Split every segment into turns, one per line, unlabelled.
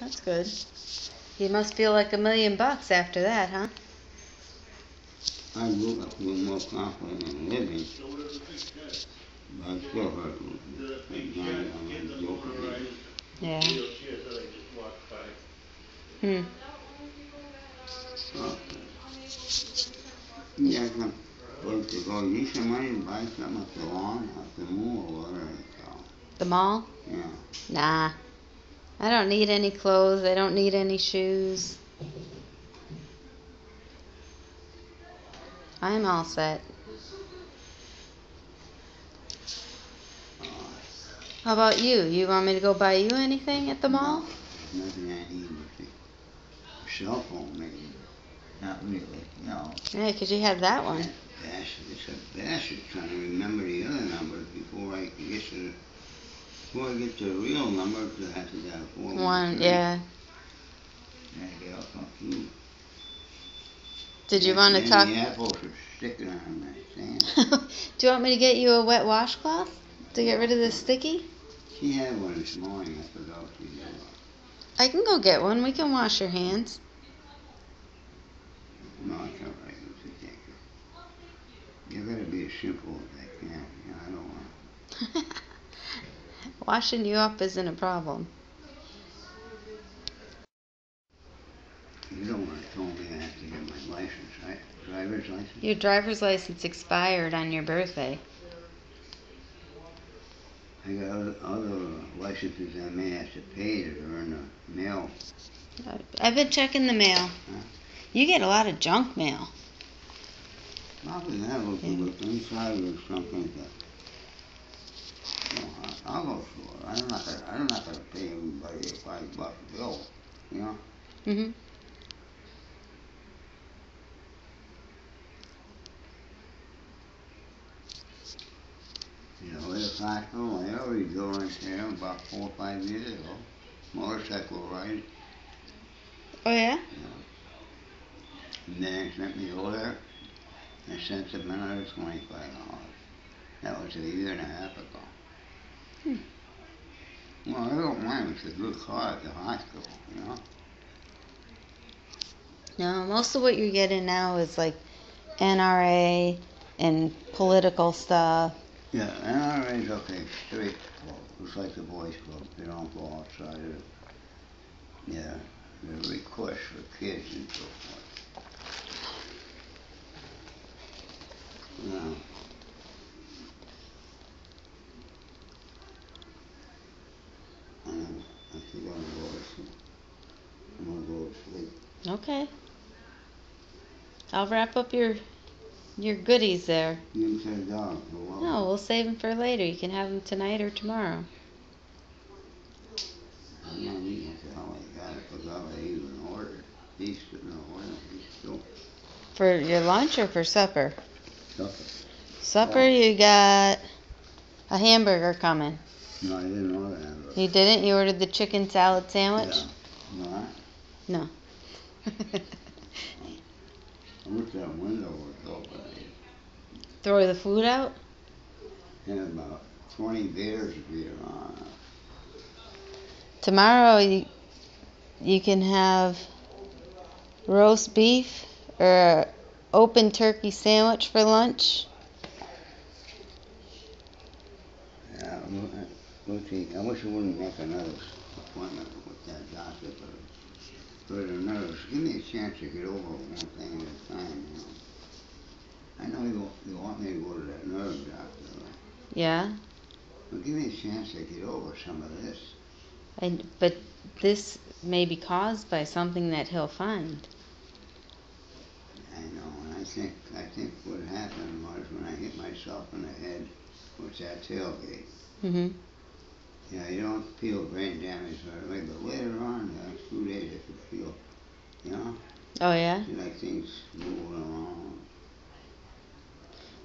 That's good. You must feel like $1,000,000 after that, huh?
I woke up a little more confident in living, but I still hurt
Yeah. Hmm.
Okay. Yeah, some place to go. You some money to buy something at the lawn, at the mall, or whatever it's called.
The mall?
Yeah.
Nah. I don't need any clothes. I don't need any shoes. I'm all set. How about you? You want me to go buy you anything at the mall?
No, there's nothing I need with a cell phone, maybe. Not really, no.
Yeah, 'cause you have that one.
It's a bastard trying to remember the other numbers before I get to the real number, because I have to get a 413.
Yeah.
And I get all confused.
Did you want to talk?
The apples are sticking on my stand.
Do you want me to get you a wet washcloth to get rid of the sticky?
She had one this morning. I forgot she did.
I can go get one. We can wash your hands.
No, it's all right. You gotta be as simple as I can. You know, I don't want.
Washing you up isn't a problem.
You don't want to tell me I have to get my license, right? Driver's license?
Your driver's license expired on your birthday.
I got other licenses I may have to pay that are in the mail.
I've been checking the mail.
Huh?
You get a lot of junk mail.
Probably that will do it inside or something that. I'll go for it. I'm not gonna pay everybody a $5 bill, you know?
Mhm.
You know, in the hospital, I already joined there about 4 or 5 years ago. Motorcycle ride.
Oh yeah?
And then they sent me over there and sent them another $25. That was a year and a half ago. Well, I don't mind. It's a good car at the hospital, you know?
No, most of what you're getting now is like NRA and political stuff.
Yeah, NRA's okay, straight. It's like the Boys Club. They don't go outside of it. Yeah, the requests for kids and so forth. No. I think I'm gonna go to sleep.
Okay. I'll wrap up your goodies there.
You can $10 for what?
No, we'll save them for later. You can have them tonight or tomorrow.
I'm not eating until I got it, because I even ordered. He's sitting on he's still.
For your lunch or for supper?
Supper.
Supper,
Yeah.
you got a hamburger coming.
No, I didn't order hamburger.
You didn't? You ordered the chicken salad sandwich?
Yeah. No,
No.
I wish that window was open.
Throw the food out?
And about 20 bears would be around.
Tomorrow you can have roast beef or open turkey sandwich for lunch.
Yeah, we'll see. I wish I wouldn't make another appointment with that doctor, but give me a chance to get over one thing at a time, you know. I know you want me to go to that nerve doctor, right?
Yeah.
But give me a chance to get over some of this.
But this may be caused by something that he'll find.
I know, and I think what happened was when I hit myself in the head with that tailgate.
Mhm.
Yeah, you don't feel brain damage right away, but later on, the next 2 days, I could feel, you know?
Oh yeah.
Like things moving around.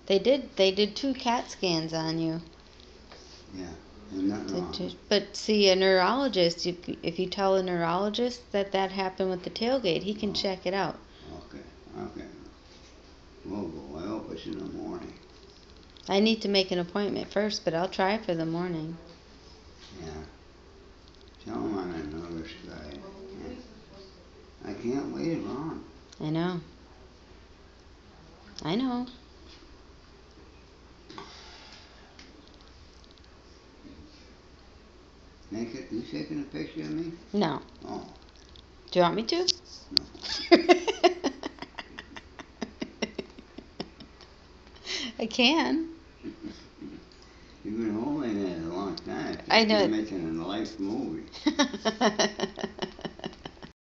They did 2 CAT scans on you.
Yeah, there's nothing wrong.
But see, a neurologist, if you tell a neurologist that happened with the tailgate, he can check it out.
Okay. We'll go. I hope it's in the morning.
I need to make an appointment first, but I'll try for the morning.
Yeah. Tell him I'm in another guy. I can't wait around.
I know. I know.
You taking a picture of me?
No.
Oh,
Do you want me to?
no.
I can.
You've been holding it a long time.
I know.
You're making a life movie.